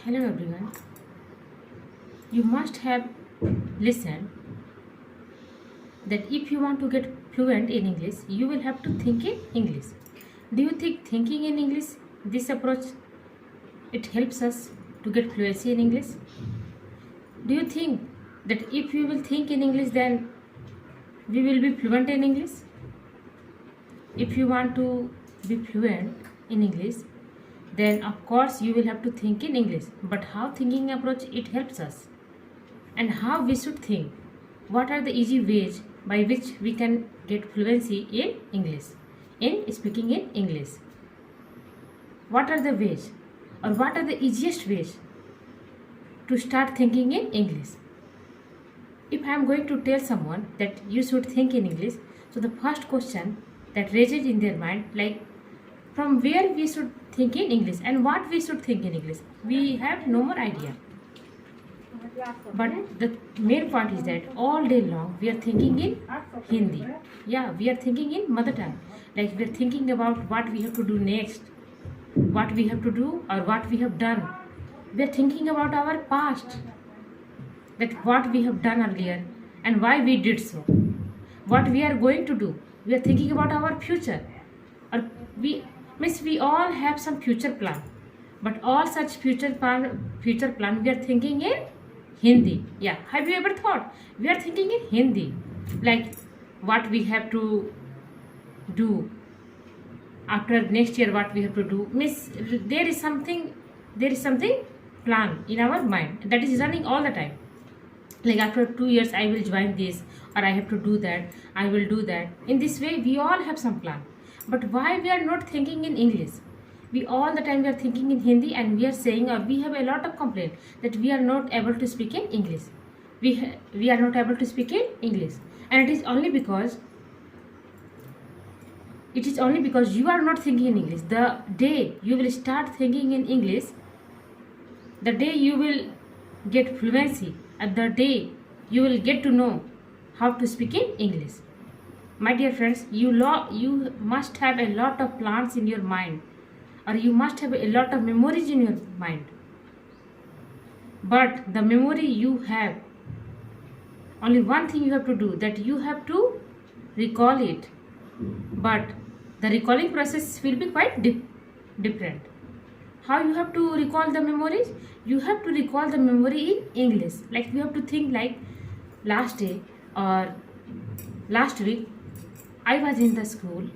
Hello everyone. You must have listened that if you want to get fluent in English, you will have to think in English. Do you think thinking in English, this approach, it helps us to get fluency in English? Do you think that if you will think in English, then we will be fluent in English? If you want to be fluent in English, then of course you will have to think in English. But how thinking approach it helps us, and how we should think? What are the easy ways by which we can get fluency in English, in speaking in English? What are the ways, or what are the easiest ways to start thinking in English? If I am going to tell someone that you should think in English, so the first question that raises in their mind, like from where we should think in English and what we should think in English, we have no more idea. But the main point is that all day long we are thinking in Hindi. Yeah, we are thinking in mother tongue. Like we are thinking about what we have to do next, what we have to do or what we have done. We are thinking about our past, that what we have done earlier and why we did so, what we are going to do. We are thinking about our future, or we all have some future plan, but all such future plan we are thinking in Hindi. Yeah, have you ever thought we are thinking in Hindi, like what we have to do after next year, what we have to do, means there is something plan in our mind that is running all the time. Like after 2 years I will join this, or I have to do that, I will do that. In this way we all have some plan. But why we are not thinking in English? We all the time we are thinking in Hindi, and we are saying, or we have a lot of complaint that we are not able to speak in English. We are not able to speak in English, and it is only because you are not thinking in English. The day you will start thinking in English, the day you will get fluency, and the day you will get to know how to speak in English. My dear friends, you must have a lot of plans in your mind, or you must have a lot of memories in your mind. But the memory you have, only one thing you have to do, that you have to recall it. But the recalling process will be quite different. How you have to recall the memories? You have to recall the memory in English. Like you have to think like last day or last week I was in the school,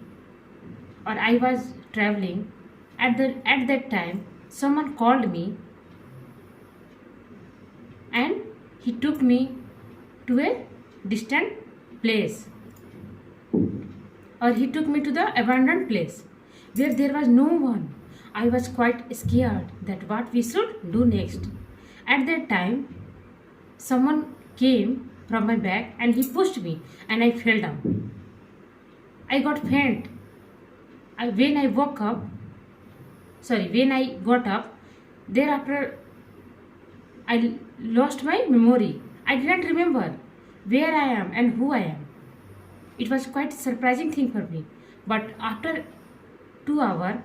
or I was traveling. At that time someone called me and he took me to a distant place, or he took me to the abandoned place where there was no one. I was quite scared that what we should do next. At that time someone came from my back and he pushed me and I fell down. I got faint. When I got up, thereafter I lost my memory. I didn't remember where I am and who I am. It was quite a surprising thing for me. But after 2 hours,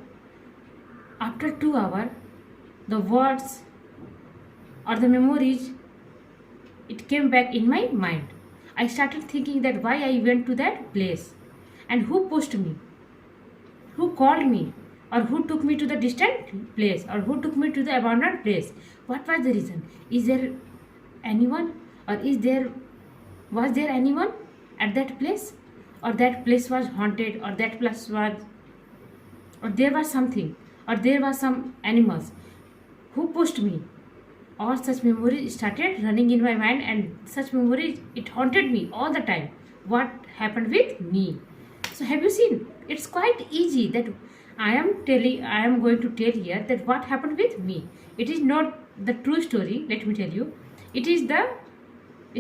the words or the memories, it came back in my mind. I started thinking that why I went to that place, and who pushed me, who called me, or who took me to the distant place, or who took me to the abandoned place. What was the reason? Is there anyone, or was there anyone at that place, or that place was haunted, or that place was, or there was something, or there was some animals who pushed me? All such memories started running in my mind, and such memories, it haunted me all the time. What happened with me? So have you seen? It's quite easy that I am going to tell here that what happened with me. It is not the true story, let me tell you. It is the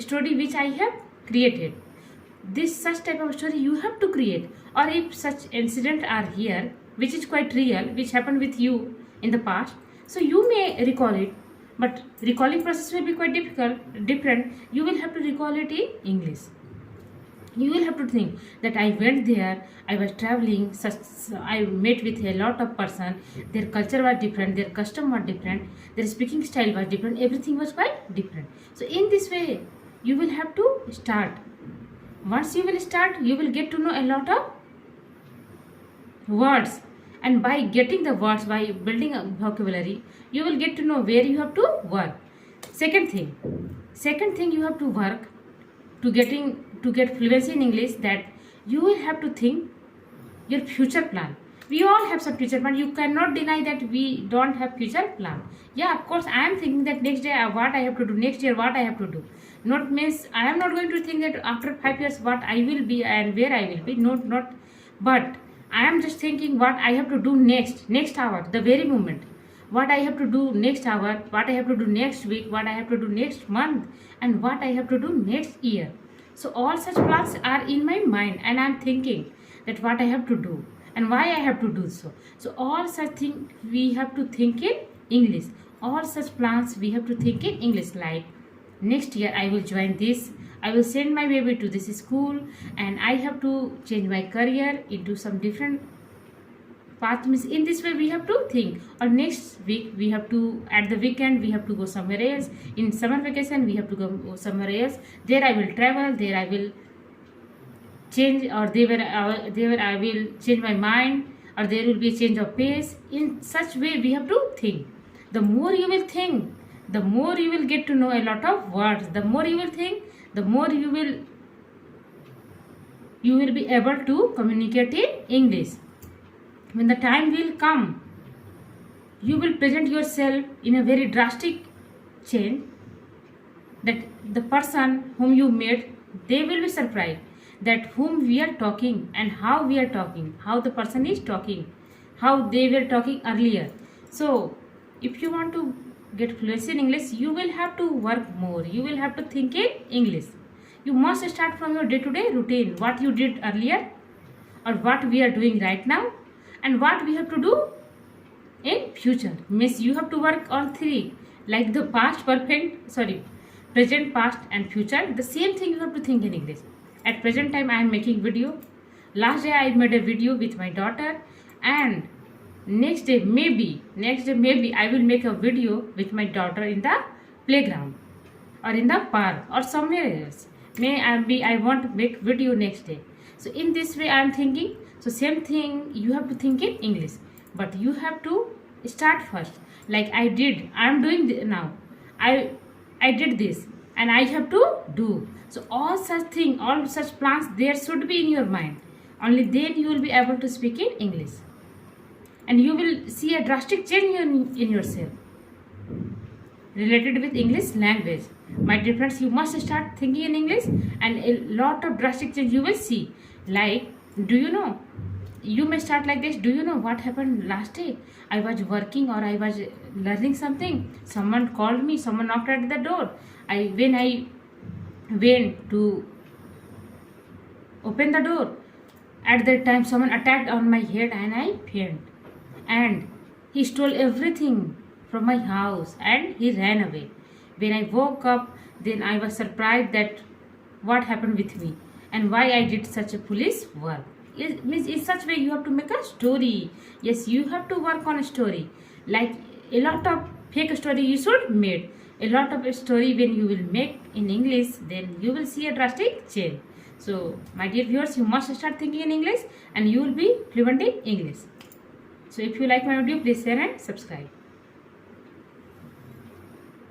story which I have created. Such type of story you have to create. Or if such incidents are here, which is quite real, which happened with you in the past, so you may recall it. But recalling process will be quite different. You will have to recall it in English. You will have to think that I went there, I was traveling, I met with a lot of person, their culture was different, their custom was different, their speaking style was different, everything was quite different. So in this way, you will have to start. Once you will start, you will get to know a lot of words, and by getting the words, by building a vocabulary, you will get to know where you have to work. Second thing you have to work to get fluency in English, that you will have to think your future plan. We all have some future plan. You cannot deny that we don't have future plan. Yeah, of course, I am thinking that next day what I have to do, next year what I have to do. Not means I am not going to think that after 5 years what I will be and where I will be. Not. But I am just thinking what I have to do next hour, the very moment. What I have to do next hour, what I have to do next week, what I have to do next month, and what I have to do next year. So all such plans are in my mind, and I am thinking that what I have to do and why I have to do so. So all such things we have to think in English. All such plans we have to think in English, like next year I will join this, I will send my baby to this school, and I have to change my career into some different path. Means in this way we have to think. Or next week we have to, at the weekend we have to go somewhere else. In summer vacation we have to go somewhere else. There I will travel, there I will change, or there I will change my mind, or there will be a change of pace. In such way we have to think. The more you will think, the more you will get to know a lot of words. The more you will think, the more you will be able to communicate in English. When the time will come, you will present yourself in a very drastic change, that the person whom you met, they will be surprised that whom we are talking and how we are talking, how the person is talking, how they were talking earlier. So if you want to get fluency in English, you will have to work more. You will have to think in English. You must start from your day-to-day routine, what you did earlier, or what we are doing right now, and what we have to do in future. Means you have to work on three, like the present, past, and future. The same thing you have to think in English. At present time I am making video. Last day I made a video with my daughter, and next day maybe I will make a video with my daughter in the playground or in the park or somewhere else. I want to make video next day. So in this way I am thinking. So same thing you have to think in English, but you have to start first. Like I did, I am doing now. I did this, and I have to do. So all such things, all such plans, there should be in your mind. Only then you will be able to speak in English, and you will see a drastic change in yourself related with English language. My dear friends, you must start thinking in English, and a lot of drastic change you will see. Like, do you know? You may start like this. Do you know what happened last day? I was working, or I was learning something. Someone called me. Someone knocked at the door. When I went to open the door, at that time someone attacked on my head, and I fainted. And he stole everything from my house, and he ran away. When I woke up, then I was surprised that what happened with me and why I did such a foolish work. It means in such way you have to make a story. Yes, you have to work on a story. Like a lot of fake story you should make. A lot of a story when you will make in English, then you will see a drastic change. So my dear viewers, you must start thinking in English, and you will be fluent in English. So if you like my video, please share and subscribe.